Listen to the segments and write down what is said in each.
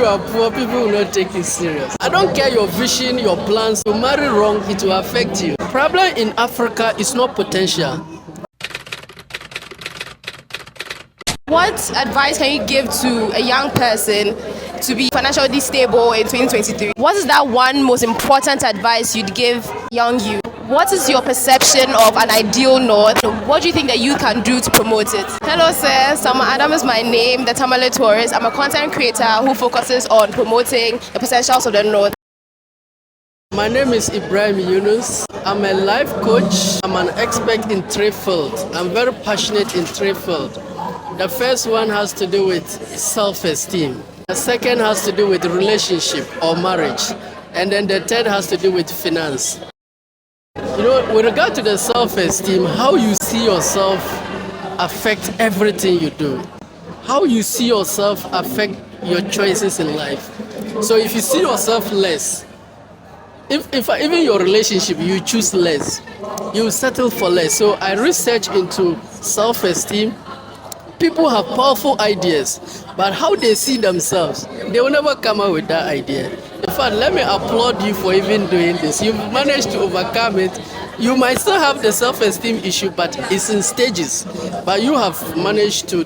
are poor, people will not take it serious. I don't care your vision, your plans. You marry wrong, it will affect you. Problem in Africa is not potential. What advice can you give to a young person to be financially stable in 2023? What is that one most important advice you'd give young you? What is your perception of an ideal North? What do you think that you can do to promote it? Hello, sir. Sama Adam is my name, the Tamale Tourist. I'm a content creator who focuses on promoting the potentials of the North. My name is Ibrahim Yunus. I'm a life coach. I'm an expert in three fields. I'm very passionate in three fields. The first one has to do with self-esteem. The second has to do with relationship or marriage. And then the third has to do with finance. You know, with regard to the self-esteem, how you see yourself affect everything you do. How you see yourself affect your choices in life. So if you see yourself less, if even your relationship, you choose less, you settle for less. So I research into self-esteem. People have powerful ideas, but how they see themselves, they will never come up with that idea. In fact, let me applaud you for even doing this. You've managed to overcome it. You might still have the self-esteem issue, but it's in stages. But you have managed to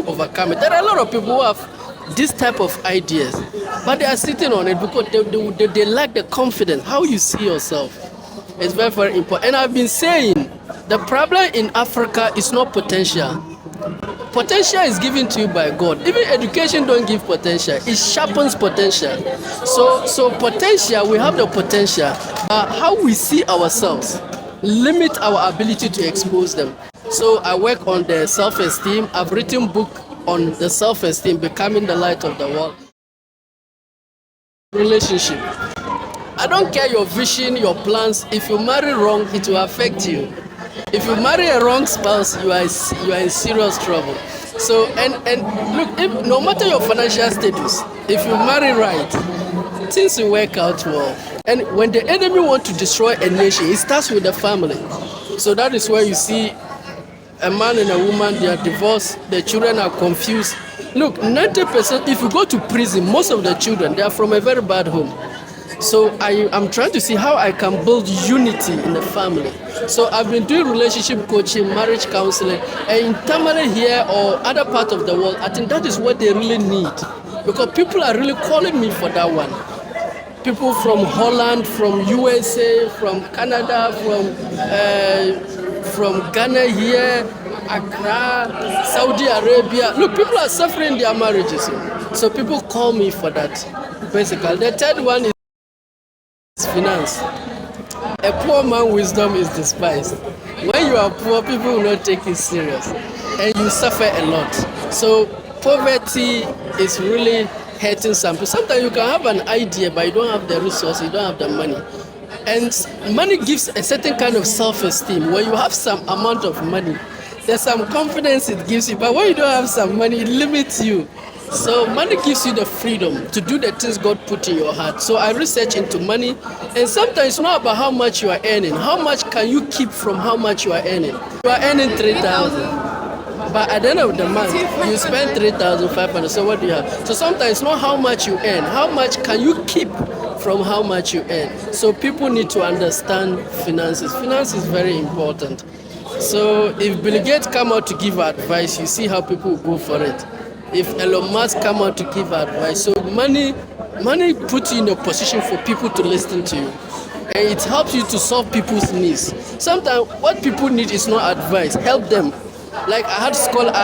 overcome it. There are a lot of people who have this type of ideas, but they are sitting on it because they lack the confidence. How you see yourself is very, very important. And I've been saying the problem in Africa is not potential. Potential is given to you by God. Even education don't give potential. It sharpens potential. So potential, we have the potential. How we see ourselves limit our ability to expose them. So I work on the self-esteem. I've written book on the self-esteem, becoming the light of the world. Relationship. I don't care your vision, your plans. If you marry wrong, it will affect you. If you marry a wrong spouse, you are in serious trouble. So and look, no matter your financial status, if you marry right, things will work out well. And when the enemy wants to destroy a nation, it starts with the family. So that is where you see a man and a woman, they are divorced, the children are confused. Look, 90%, if you go to prison, most of the children, they are from a very bad home. So I'm trying to see how I can build unity in the family. So I've been doing relationship coaching, marriage counseling, and in Tamale here or other part of the world, I think that is what they really need. Because people are really calling me for that one. People from Holland, from USA, from Canada, from Ghana here, Accra, Saudi Arabia. Look, people are suffering their marriages. So people call me for that, basically. The third one is finance. A poor man's wisdom is despised. When you are poor, people will not take it serious, and you suffer a lot. So poverty is really hurting some people. Sometimes you can have an idea, but you don't have the resources, you don't have the money. And money gives a certain kind of self-esteem. When you have some amount of money, there's some confidence it gives you, but when you don't have some money, it limits you. So money gives you the freedom to do the things God put in your heart. So I research into money, and sometimes it's not about how much you are earning. How much can you keep from how much you are earning? You are earning 3,000, but at the end of the month, you spend 3,500. So what do you have? So sometimes it's not how much you earn. How much can you keep from how much you earn? So people need to understand finances. Finance is very important. So if Bill Gates come out to give advice, you see how people go for it. If Elon Musk come out to give advice, so money puts you in a position for people to listen to you, and it helps you to solve people's needs. Sometimes what people need is not advice. Help them. Like I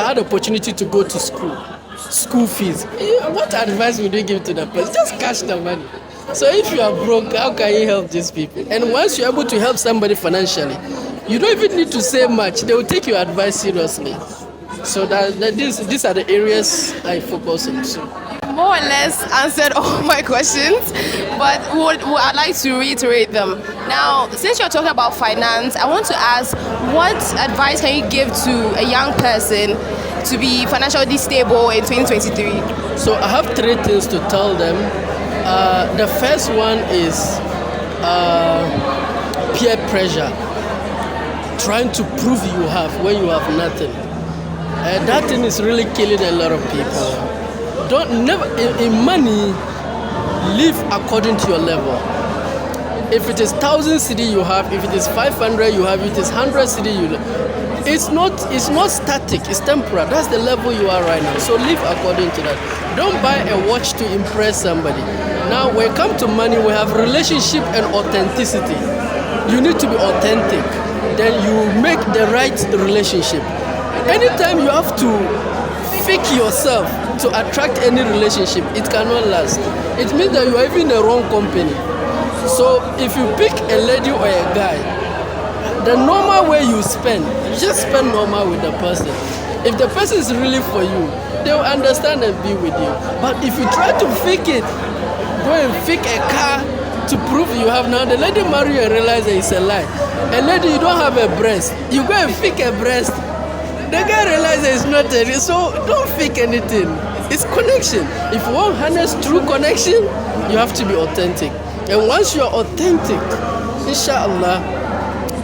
had opportunity to go to school fees. What advice would you give to the person? Just cash the money. So if you are broke, how can you help these people? And once you're able to help somebody financially, you don't even need to say much. They will take your advice seriously. So these are the areas I focus on. So. More or less answered all my questions, but I'd like to reiterate them. Now, since you're talking about finance, I want to ask, what advice can you give to a young person to be financially stable in 2023? So I have three things to tell them. The first one is peer pressure. Trying to prove you have when you have nothing. That thing is really killing a lot of people. don't never in money, live according to your level. If it is 1,000 cedi you have, if it is 500 you have, if it is 100 cedi you have, it's not static, it's temporary. That's the level you are right now. So live according to that. Don't buy a watch to impress somebody. Now when it comes to money, we have relationship and authenticity. You need to be authentic. Then you make the right relationship. Anytime you have to fake yourself to attract any relationship, it cannot last. It means that you are even in the wrong company. So if you pick a lady or a guy, the normal way you spend, you just spend normal with the person. If the person is really for you, they will understand and be with you. But if you try to fake it, go and fake a car to prove you have, now the lady marry you and realize that it's a lie. A lady, you don't have a breast, you go and fake a breast, the guy realizes it's not a real. So don't fake anything. It's connection. If you want honest, true connection, you have to be authentic. And once you are authentic, inshallah,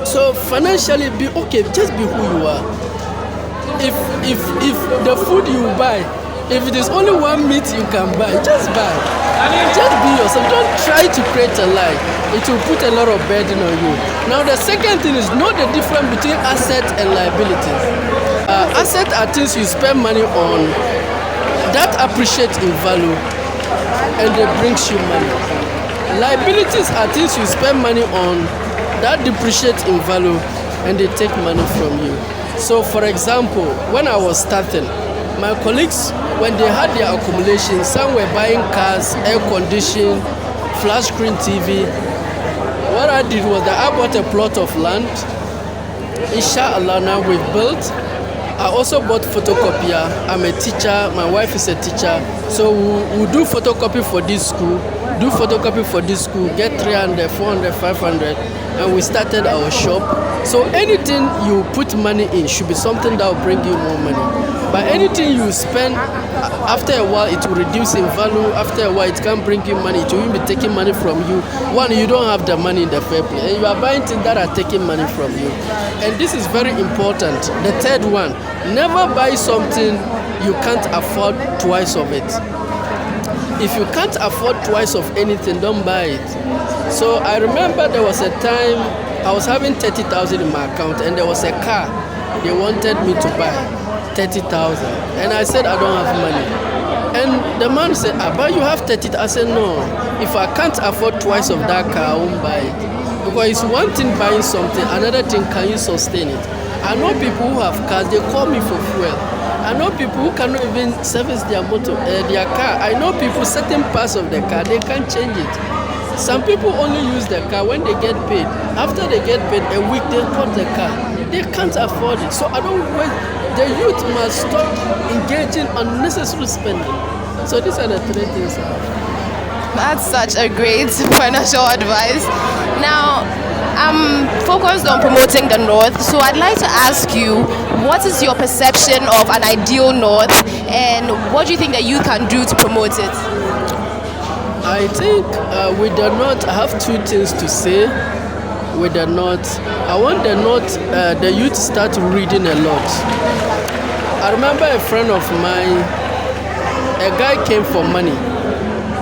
so financially be okay, just be who you are. If the food you buy, if it is only one meat you can buy, just buy. Just be yourself. Don't try to create a lie. It will put a lot of burden on you. Now the second thing is know the difference between assets and liabilities. Assets are things you spend money on that appreciate in value and they brings you money. Liabilities are things you spend money on that depreciate in value and they take money from you. So for example, when I was starting, my colleagues, when they had their accumulation, some were buying cars, air conditioning, flat screen TV. What I did was that I bought a plot of land. Inshallah, now we've built. I also bought photocopier. I'm a teacher. My wife is a teacher. So we'll do photocopy for this school. Get 300, 400, 500. And we started our shop. So anything you put money in should be something that will bring you more money. But anything you spend, after a while it will reduce in value. After a while it can't bring you money. It will even be taking money from you. One, you don't have the money in the fair play. And you are buying things that are taking money from you. And this is very important. The third one, never buy something you can't afford twice of it. If you can't afford twice of anything, don't buy it. So I remember there was a time I was having 30,000 in my account and there was a car they wanted me to buy, 30,000. And I said I don't have money. And the man said, but you have 30,000. I said no, if I can't afford twice of that car, I won't buy it. Because it's one thing buying something, another thing, can you sustain it? I know people who have cars, they call me for fuel. I know people who cannot even service their their car. I know people, certain parts of the car, they can't change it. Some people only use the car when they get paid. After they get paid, a week they put the car. They can't afford it. So I don't wait. The youth must stop engaging unnecessary spending. So these are the three things. That's such a great financial advice. Now, I'm focused on promoting the North, so I'd like to ask you, what is your perception of an ideal North and what do you think that you can do to promote it? I think with the North, I have two things to say. With the North, I want the North, the youth to start reading a lot. I remember a friend of mine, a guy came for money,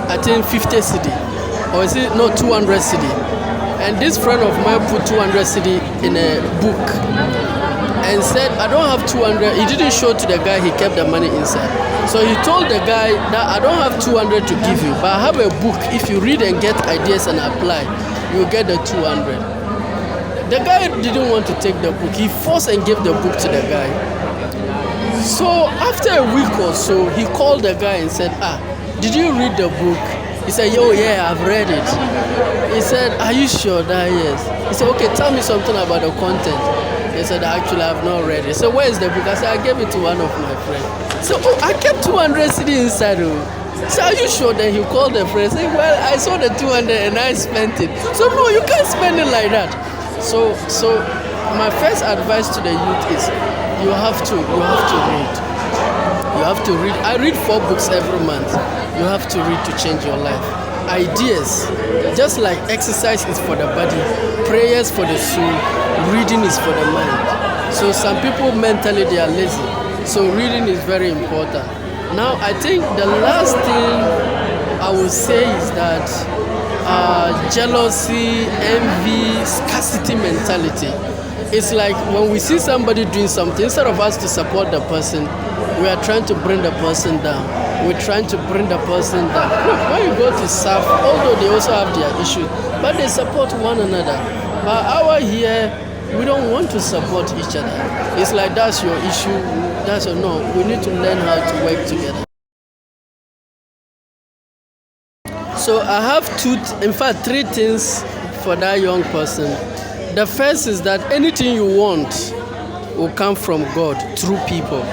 I think 50 cedi, or is it no 200 cedi. And this friend of mine put 200 cedi in a book and said, I don't have 200. He didn't show to the guy, he kept the money inside. So he told the guy that I don't have 200 to give you, but I have a book. If you read and get ideas and apply, you'll get the 200. The guy didn't want to take the book. He forced and gave the book to the guy. So after a week or so, he called the guy and said, did you read the book? He said, yeah, I've read it. He said, are you sure that yes? He said, okay, tell me something about the content. He said, actually, I've not read it. So where is the book? I said, I gave it to one of my friends. So I kept 200 cedi inside. So are you sure? Then he called the friend and said, well, I saw the 200 and I spent it. So no, you can't spend it like that. So my first advice to the youth is you have to read. You have to read. I read 4 books every month. You have to read to change your life. Ideas, just like exercise is for the body, prayers for the soul, reading is for the mind. So some people mentally they are lazy. So reading is very important. Now, I think the last thing I would say is that jealousy, envy, scarcity mentality. It's like when we see somebody doing something, instead of us to support the person, we are trying to bring the person down. We're trying to bring the person down. Look, when you go to serve, although they also have their issues, but they support one another. But our here, we don't want to support each other. It's like that's your issue, that's your no. We need to learn how to work together. So I have three things for that young person. The first is that anything you want will come from God through people.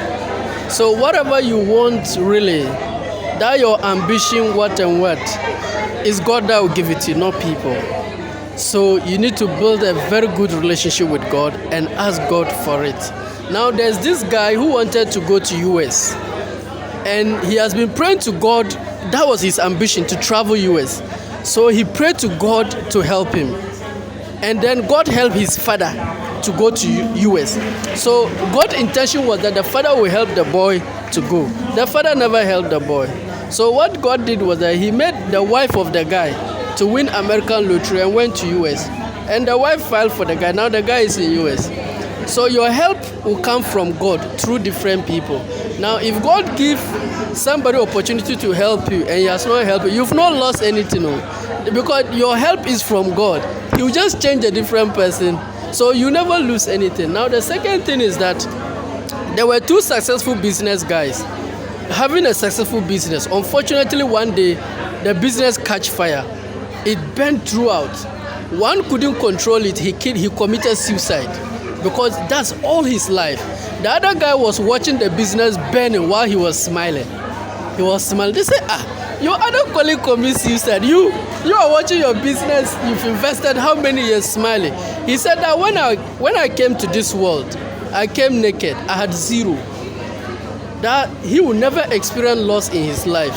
So whatever you want really, that your ambition, what and what, is God that will give it to you, not people. So you need to build a very good relationship with God and ask God for it. Now there's this guy who wanted to go to US, and he has been praying to God. That was his ambition, to travel US. So he prayed to God to help him. And then God helped his father to go to US. So God's intention was that the father will help the boy to go. The father never helped the boy. So what God did was that he made the wife of the guy to win American lottery and went to US. And the wife filed for the guy. Now the guy is in US. So your help will come from God through different people. Now if God gives somebody opportunity to help you and he has not helped you, you've not lost anything. Because your help is from God. You just change a different person. So you never lose anything. Now the second thing is that there were two successful business guys having a successful business. Unfortunately, one day the business catch fire. It burned throughout. One couldn't control it. He committed suicide because that's all his life. The other guy was watching the business burning while he was smiling. He was smiling. They said, your other colleague commits suicide. You are watching your business. You've invested how many years smiling? He said that when I came to this world, I came naked. I had zero. That he will never experience loss in his life.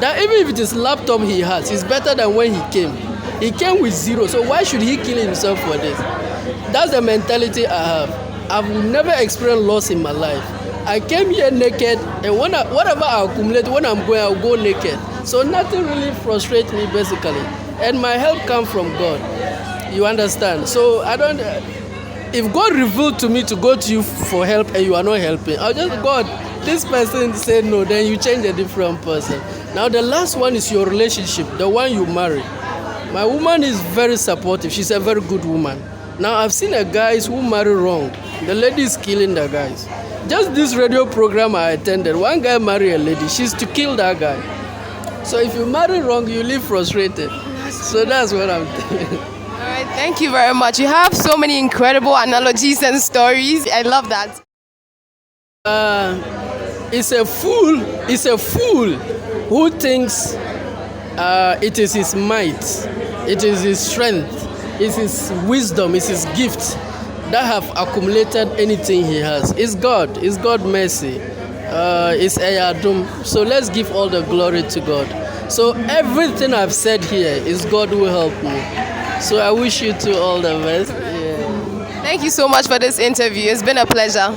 That even if it is laptop he has, it's better than when he came. He came with zero. So why should he kill himself for this? That's the mentality I have. I've never experienced loss in my life. I came here naked, and whatever I accumulate, when I'm going, I'll go naked. So nothing really frustrates me basically. And my help comes from God. You understand? So if God revealed to me to go to you for help and you are not helping, I'll just, God, this person said no, then you change a different person. Now the last one is your relationship, the one you marry. My woman is very supportive. She's a very good woman. Now I've seen a guys who marry wrong. The lady is killing the guys. Just this radio program I attended, one guy married a lady. She's to kill that guy. So if you marry wrong, you live frustrated. So that's what I'm thinking. All right, thank you very much. You have so many incredible analogies and stories. I love that. It's a fool who thinks it is his might, it is his strength, it is his wisdom, it's his gift that have accumulated anything he has. It's God mercy. It's Ayadum. So let's give all the glory to God. So everything I've said here is God will help me. So I wish you two all the best. Yeah. Thank you so much for this interview. It's been a pleasure.